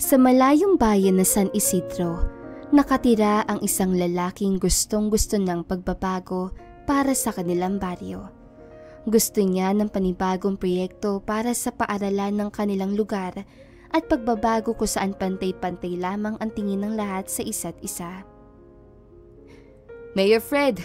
Sa malayong bayan na San Isidro, nakatira ang isang lalaking gustong-gusto ng pagbabago para sa kanilang baryo. Gusto niya ng panibagong proyekto para sa paaralan ng kanilang lugar at pagbabago kung saan pantay-pantay lamang ang tingin ng lahat sa isa't isa. Mayor Fred,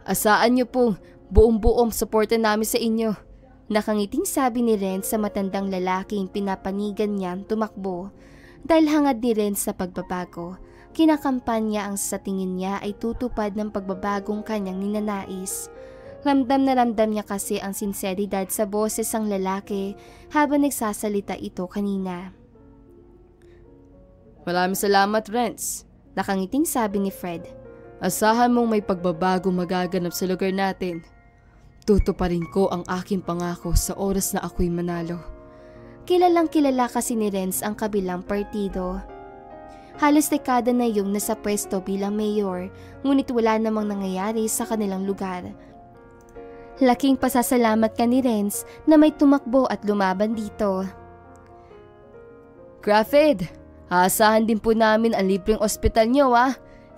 asaan niyo pong buong-buong suporta namin sa inyo. Nakangiting sabi ni Ren sa matandang lalaking pinapanigan niyang tumakbo. Dahil hangad ni Ren sa pagbabago, kinakampanya ang sa tingin niya ay tutupad ng pagbabagong kanyang ninanais. Ramdam na ramdam niya kasi ang sinseridad sa boses ng lalaki habang nagsasalita ito kanina. Maraming salamat, Renz. Nakangiting sabi ni Fred. Asahan mong may pagbabago magaganap sa lugar natin. Tutuparin ko ang aking pangako sa oras na ako'y manalo. Kilalang kilala kasi ni Renz ang kabilang partido. Halos dekada na yung nasa pwesto bilang mayor, ngunit wala namang nangyayari sa kanilang lugar. Laking pasasalamat ka ni Renz na may tumakbo at lumaban dito. Crawford, aasahan din po namin ang libreng ospital niyo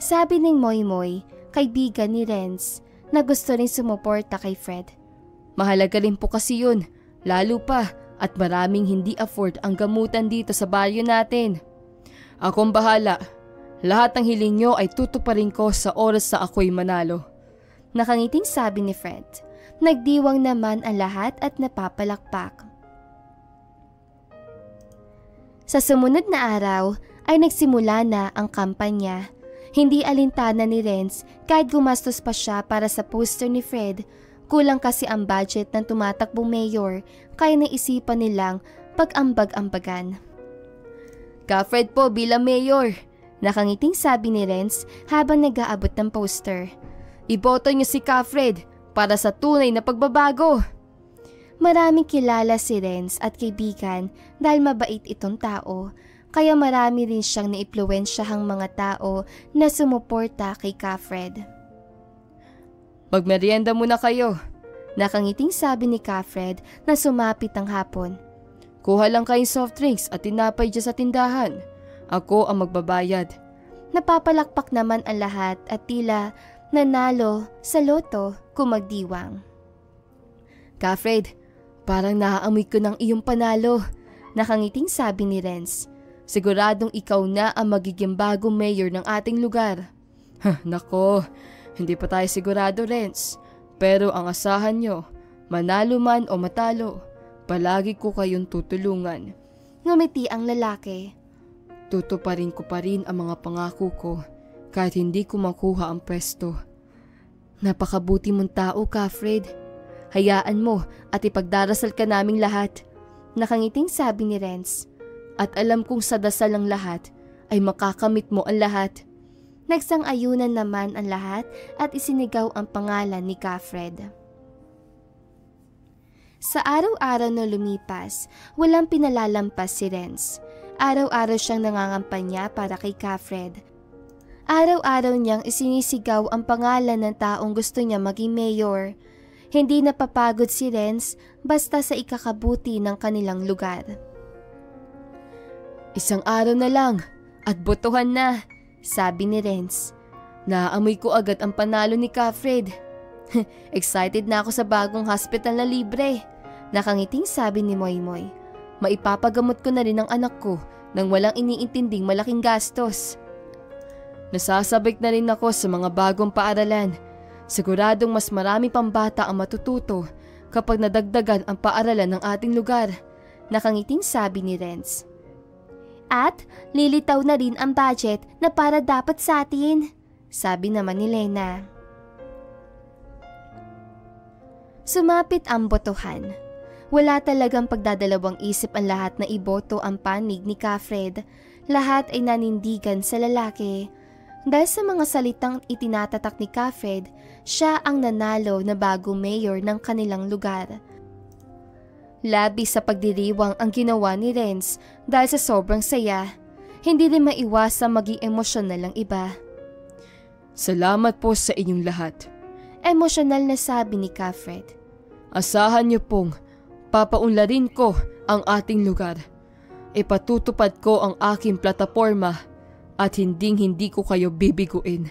Sabi ng Moy-Moy, kaibigan ni Renz, na gusto rin sumuporta kay Fred. Mahalaga rin po kasi yun, lalo pa at maraming hindi afford ang gamutan dito sa baryo natin. Akong bahala. Lahat ng hiling nyo ay tutuparin ko sa oras na ako'y manalo. Nakangiting sabi ni Fred. Nagdiwang naman ang lahat at napapalakpak. Sa sumunod na araw ay nagsimula na ang kampanya. Hindi alintana ni Renz kahit gumastos pa siya para sa poster ni Fred. Kulang kasi ang budget ng tumatakbong mayor kaya naisipan nilang pag-ambag-ambagan. Ka-Fred po bilang mayor, nakangiting sabi ni Renz habang nag-aabot ng poster. Iboto niyo si Ka-Fred para sa tunay na pagbabago. Maraming kilala si Renz at kaibigan dahil mabait itong tao, kaya marami rin siyang naimpluwensyahang mga tao na sumuporta kay Ka-Fred. Magmerienda muna kayo. Nakangiting sabi ni Ka-Fred na sumapit ang hapon. Kuha lang kayong soft drinks at tinapay dyan sa tindahan. Ako ang magbabayad. Napapalakpak naman ang lahat at tila nanalo sa loto kung magdiwang. Ka-Fred, parang naaamoy ko ng iyong panalo. Nakangiting sabi ni Renz. Siguradong ikaw na ang magiging bagong mayor ng ating lugar. Nako, hindi pa tayo sigurado, Renz. Pero ang asahan nyo, manalo man o matalo, palagi ko kayong tutulungan. Ngumiti ang lalaki. Tutuparin ko pa rin ang mga pangako ko kahit hindi ko makuha ang pwesto. Napakabuti mong tao ka, Fred. Hayaan mo at ipagdarasal ka naming lahat. Nakangiting sabi ni Renz. At alam kong sa dasal ng lahat ay makakamit mo ang lahat. Nagsang-ayunan naman ang lahat at isinigaw ang pangalan ni Ka-Fred. Sa araw-araw na lumipas, walang pinalalampas si Renz. Araw-araw siyang nangangampanya para kay Ka-Fred. Araw-araw niyang isinisigaw ang pangalan ng taong gusto niya maging mayor. Hindi napapagod si Renz basta sa ikakabuti ng kanilang lugar. Isang araw na lang at botohan na, sabi ni Renz. Naamoy ko agad ang panalo ni Ka-Fred. Excited na ako sa bagong hospital na libre. Nakangiting sabi ni Moy-Moy. Maipapagamot ko na rin ang anak ko nang walang iniintinding malaking gastos. Nasasabik na rin ako sa mga bagong paaralan. Siguradong mas marami pang bata ang matututo kapag nadagdagan ang paaralan ng ating lugar. Nakangiting sabi ni Renz. At lilitaw na rin ang budget na para dapat sa atin, sabi naman ni Lena. Sumapit ang botohan. Wala talagang pagdadalawang isip ang lahat na iboto ang panig ni Ka-Fred. Lahat ay nanindigan sa lalaki. Dahil sa mga salitang itinatatak ni Ka-Fred, siya ang nanalo na bagong mayor ng kanilang lugar. Labis sa pagdiriwang ang ginawa ni Renz dahil sa sobrang saya. Hindi rin maiwasang maging emosyonal ang iba. Salamat po sa inyong lahat. Emosyonal na sabi ni Ka-Fred. Asahan niyo pong papaunlarin ko ang ating lugar. ipatutupad ko ang aking plataporma at hindi ko kayo bibiguin.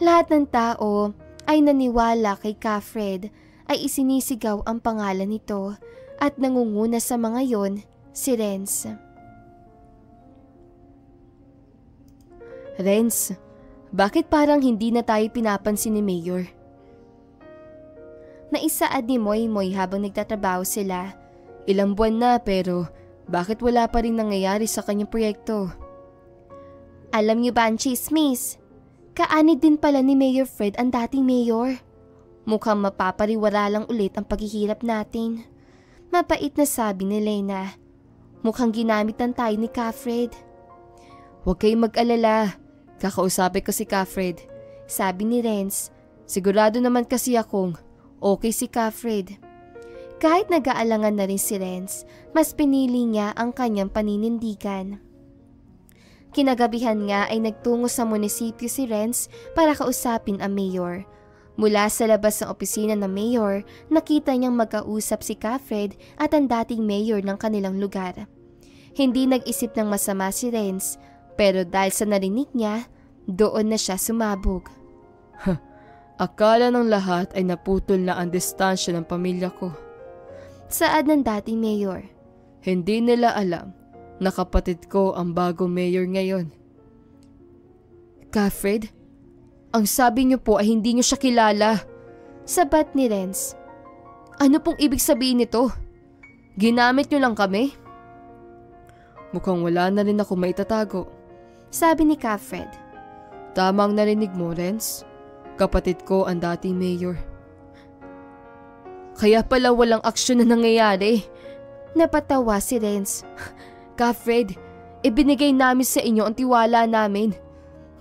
Lahat ng tao ay naniwala kay Kafred ay isinisigaw ang pangalan nito at nangunguna sa mga yon si Renz. Renz, bakit parang hindi na tayo pinapansin ni Mayor? Naisaad ni Moy habang nagtatrabaho sila. Ilang buwan na pero bakit wala pa rin nangyayari sa kanyang proyekto? Alam niyo ba ang chismis? Kaanid din pala ni Mayor Fred ang dating mayor. Mukhang mapapariwara lang ulit ang paghihirap natin. Mapait na sabi ni Lena. Mukhang ginamitan tayo ni Kafred. Huwag kayong mag-alala. Kakausapin ko si Kafred. Sabi ni Renz. Sigurado naman kasi akong okay si Kafred. Kahit nag-aalangan na rin si Renz, mas pinili niya ang kanyang paninindigan. Kinagabihan nga ay nagtungo sa munisipyo si Renz para kausapin ang mayor. Mula sa labas ng opisina ng mayor, nakita niyang magkausap si Kafred at ang dating mayor ng kanilang lugar. Hindi nag-isip ng masama si Renz, pero dahil sa narinig niya, doon na siya sumabog. Akala ng lahat ay naputol na ang distansya ng pamilya ko. Saad ng dating mayor. Hindi nila alam na kapatid ko ang bagong mayor ngayon. Kafred, ang sabi niyo po ay hindi niyo siya kilala. Sabat ni Renz. Ano pong ibig sabihin nito? Ginamit niyo lang kami? Mukhang wala na rin ako maitatago. Sabi ni Kafred. Tamang narinig mo, Renz. Kapatid ko ang dating mayor. Kaya pala walang aksyon na nangyayari. Napatawa si Renz. Kafred, ibinigay namin sa inyo ang tiwala namin.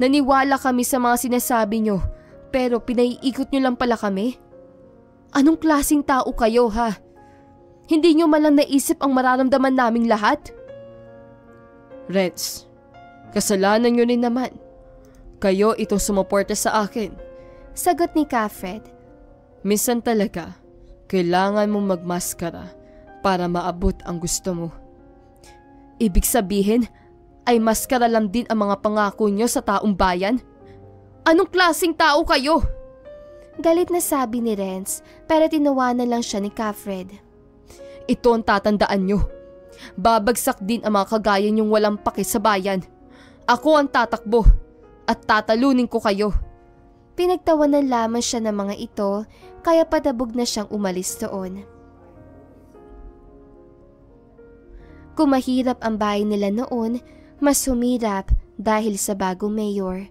Naniwala kami sa mga sinasabi nyo, pero pinaiikot nyo lang pala kami. Anong klaseng tao kayo, ha? Hindi nyo malang naisip ang mararamdaman naming lahat? Renz, kasalanan nyo rin naman. Kayo itong sumuporta sa akin. Sagot ni Kafred. Minsan talaga, kailangan mong magmaskara para maabot ang gusto mo. Ibig sabihin, ay maskara lang din ang mga pangako nyo sa taong bayan? Anong klaseng tao kayo? Galit na sabi ni Renz, pero tinawanan lang siya ni Kafred. Ito ang tatandaan nyo. Babagsak din ang mga kagaya nyong walang pake sa bayan. Ako ang tatakbo at tatalunin ko kayo. Pinagtawanan lamang siya ng mga ito, kaya padabog na siyang umalis doon. Kung mahirap ang bahay nila noon, mas humirap dahil sa bagong mayor.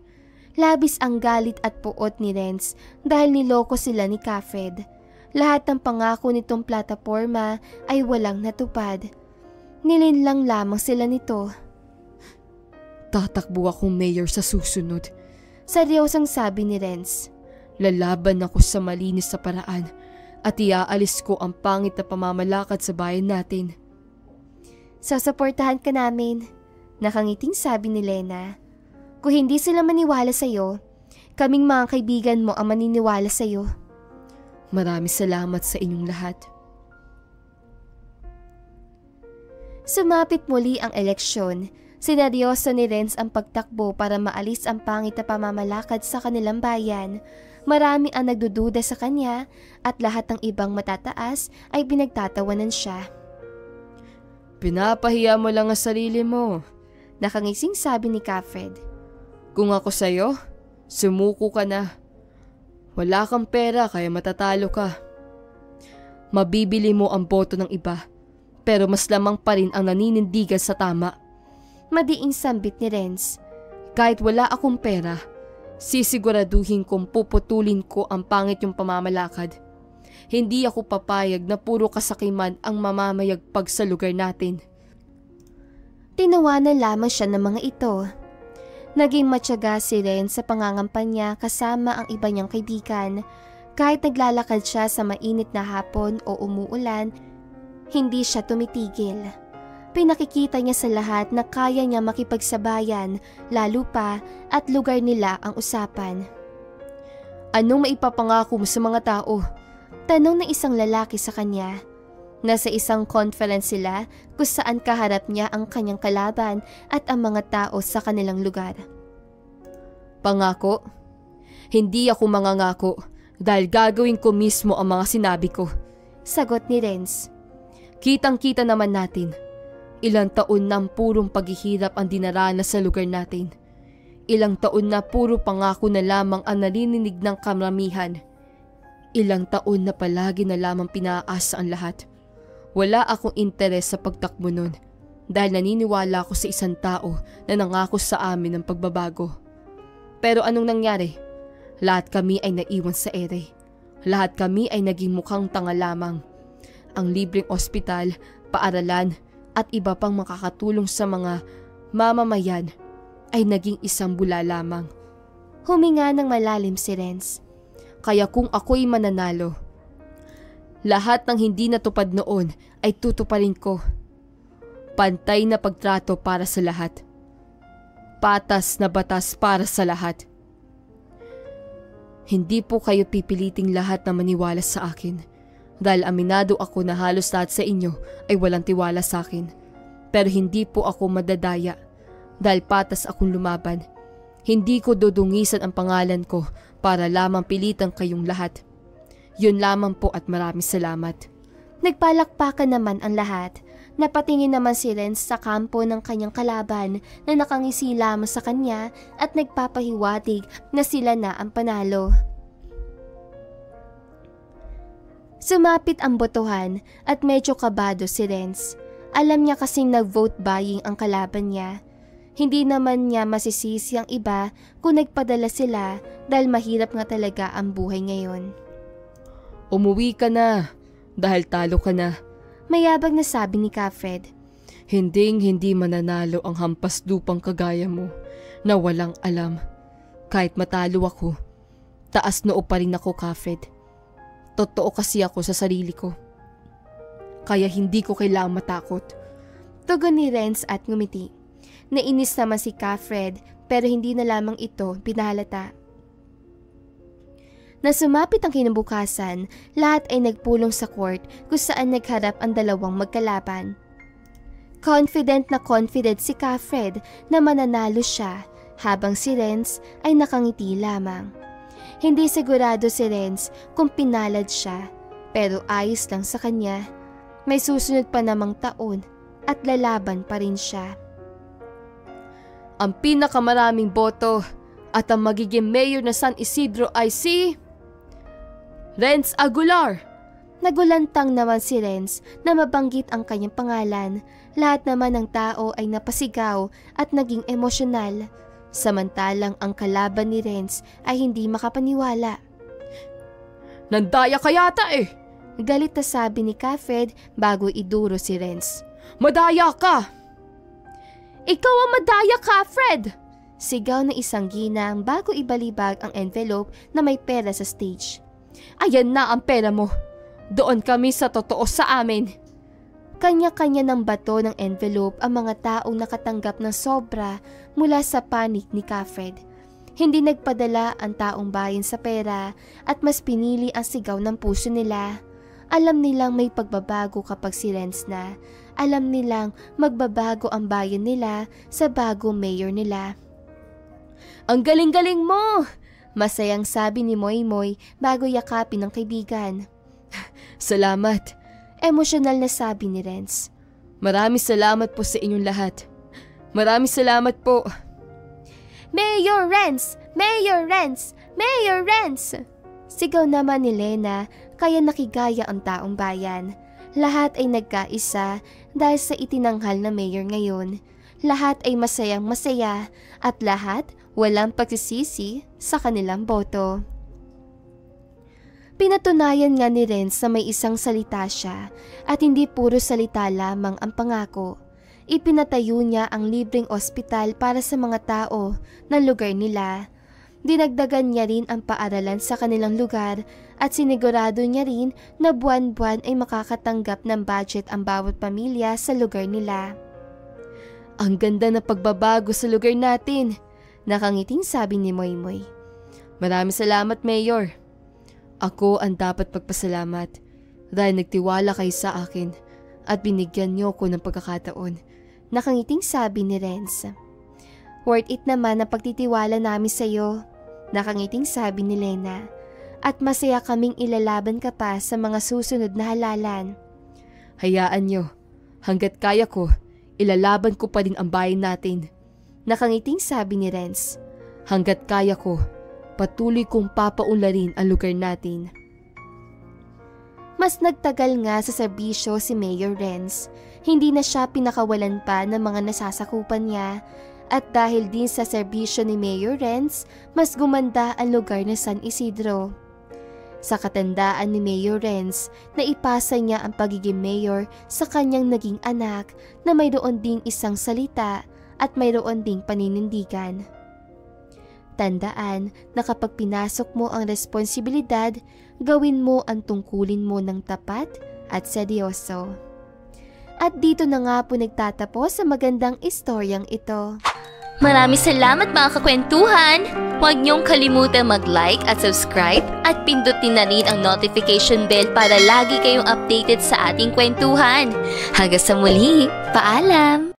Labis ang galit at puot ni Renz dahil niloko sila ni Kafred. Lahat ng pangako nitong plataporma ay walang natupad. Nilinlang lamang sila nito. Tatakbo akong mayor sa susunod. Seryosang sabi ni Renz. Lalaban ako sa malinis sa paraan at iaalis ko ang pangit na pamamalakad sa bayan natin. Sasuportahan ka namin, nakangiting sabi ni Lena. Kung hindi sila maniwala sa'yo, kaming mga kaibigan mo ang maniniwala sa'yo. Maraming salamat sa inyong lahat. Sumapit muli ang eleksyon. Sineryoso ni Renz ang pagtakbo para maalis ang pangit na pamamalakad sa kanilang bayan. Marami ang nagdududa sa kanya at lahat ng ibang matataas ay pinagtatawanan siya. Pinapahiya mo lang ang sarili mo, nakangising sabi ni Kafred. Kung ako sa'yo, sumuko ka na. Wala kang pera kaya matatalo ka. Mabibili mo ang boto ng iba, pero mas lamang pa rin ang naninindigan sa tama. Madiing sambit ni Renz. Kahit wala akong pera, sisiguraduhin kong puputulin ko ang pangit yung pamamalakad. Hindi ako papayag na puro kasakiman ang mamamayagpag sa lugar natin. Tinawanan lamang siya ng mga ito. Naging matyaga si Renz sa pangangampanya kasama ang iba niyang kaibigan. Kahit naglalakad siya sa mainit na hapon o umuulan, hindi siya tumitigil. Pinakikita niya sa lahat na kaya niya makipagsabayan, lalo pa at lugar nila ang usapan. Anong maipapangako mo sa mga tao? Tanong ng isang lalaki sa kanya. Nasa isang conference sila kung saan kaharap niya ang kanyang kalaban at ang mga tao sa kanilang lugar. Pangako? Hindi ako mangangako dahil gagawin ko mismo ang mga sinabi ko. Sagot ni Renz. Kitang-kita naman natin. Ilang taon na purong paghihirap ang dinaranas sa lugar natin. Ilang taon na puro pangako na lamang ang narinig ng karamihan. Ilang taon na palagi na lamang pinaasa ang lahat. Wala akong interes sa pagtakbo nun dahil naniniwala ako sa isang tao na nangako sa amin ng pagbabago. Pero anong nangyari? Lahat kami ay naiwan sa ere. Lahat kami ay naging mukhang tanga lamang. Ang libreng ospital, paaralan at iba pang makakatulong sa mga mamamayan ay naging isang bula lamang. Huminga ng malalim si Renz. Kaya kung ako'y mananalo, lahat ng hindi natupad noon ay tutuparin ko. Pantay na pagtrato para sa lahat. Patas na batas para sa lahat. Hindi po kayo pipiliting lahat na maniwala sa akin dahil aminado ako na halos lahat sa inyo ay walang tiwala sa akin. Pero hindi po ako madadaya dahil patas akong lumaban. Hindi ko dudungisan ang pangalan ko para lamang pilitan kayong lahat. Yun lamang po at maraming salamat. Nagpalakpakan naman ang lahat. Napatingin naman si Renz sa kampo ng kanyang kalaban na nakangisi lamang sa kanya at nagpapahiwatig na sila na ang panalo. Sumapit ang botohan at medyo kabado si Renz. Alam niya kasing nag-vote buying ang kalaban niya. Hindi naman niya masisisi ang iba kung nagpadala sila dahil mahirap nga talaga ang buhay ngayon. Umuwi ka na dahil talo ka na. Mayabang na sabi ni Kafred. Hindi mananalo ang hampas lupang kagaya mo na walang alam. Kahit matalo ako, taas noo pa rin ako, Kafred. Totoo kasi ako sa sarili ko. Kaya hindi ko kailangang matakot. Tugon ni Renz at ngumiti. Nainis naman si Kafred pero hindi na lamang ito pinahalata. Na sumapit ang kinabukasan, lahat ay nagpulong sa court kung saan nagharap ang dalawang magkalaban. Confident si Kafred na mananalo siya habang si Renz ay nakangiti lamang. Hindi sigurado si Renz kung pinalad siya pero ayos lang sa kanya. May susunod pa namang taon at lalaban pa rin siya. Ang pinakamaraming boto at ang magiging mayor na San Isidro ay si Renz Aguilar. Nagulantang naman si Renz na mabanggit ang kanyang pangalan. Lahat naman ng tao ay napasigaw at naging emosyonal. Samantalang ang kalaban ni Renz ay hindi makapaniwala. Nandaya ka yata eh! Galit na sabi ni Kafred bago iduro si Renz. Madaya ka! Ikaw ang madaya, Kafred! Sigaw na isang ginang bago ibalibag ang envelope na may pera sa stage. Ayan na ang pera mo. Doon kami sa totoo sa amin. Kanya-kanya ng bato ng envelope ang mga taong nakatanggap ng sobra mula sa panig ni Kafred. Hindi nagpadala ang taong bayan sa pera at mas pinili ang sigaw ng puso nila. Alam nilang may pagbabago kapag si Renz na. Alam nilang magbabago ang bayan nila sa bagong mayor nila. Ang galing-galing mo! Masayang sabi ni Moymoy bago yakapin ng kaibigan. Salamat. Emosyonal na sabi ni Renz. Maraming salamat po sa inyong lahat. Maraming salamat po. Mayor Renz! Mayor Renz! Mayor Renz! Sigaw naman ni Lena kaya nakigaya ang taong bayan. Lahat ay nagkaisa dahil sa itinanghal na mayor ngayon. Lahat ay masayang masaya at lahat walang pagsisisi sa kanilang boto. Pinatunayan nga ni Renz na may isang salita siya at hindi puro salita lamang ang pangako. Ipinatayo niya ang libreng ospital para sa mga tao ng lugar nila. Dinagdagan niya rin ang paaralan sa kanilang lugar at sinigurado niya rin na buwan-buwan ay makakatanggap ng budget ang bawat pamilya sa lugar nila. Ang ganda na pagbabago sa lugar natin, nakangiting sabi ni Moymoy. Maraming salamat, Mayor. Ako ang dapat pagpasalamat dahil nagtiwala kayo sa akin at binigyan niyo ko ng pagkakataon. Nakangiting sabi ni Renz. Worth it naman ang pagtitiwala namin sa iyo. Nakangiting sabi ni Lena. At masaya kaming ilalaban ka pa sa mga susunod na halalan. Hayaan niyo, hanggat kaya ko, ilalaban ko pa din ang bayan natin. Nakangiting sabi ni Renz. Hanggat kaya ko, patuloy kong papaunlarin ang lugar natin. Mas nagtagal nga sa serbisyo si Mayor Renz. Hindi na siya pinakawalan pa ng mga nasasakupan niya. At dahil din sa serbisyo ni Mayor Renz, mas gumanda ang lugar na San Isidro. Sa katandaan ni Mayor Renz, naipasa niya ang pagiging mayor sa kanyang naging anak na mayroon ding isang salita at mayroon ding paninindigan. Tandaan na kapag pinasok mo ang responsibilidad, gawin mo ang tungkulin mo ng tapat at seryoso. At dito na nga po nagtatapos sa magandang istoryang ito. Maraming salamat mga kakwentuhan! Huwag niyong kalimutan mag-like at subscribe at pindutin na rin ang notification bell para lagi kayong updated sa ating kwentuhan. Hanggang sa muli, paalam!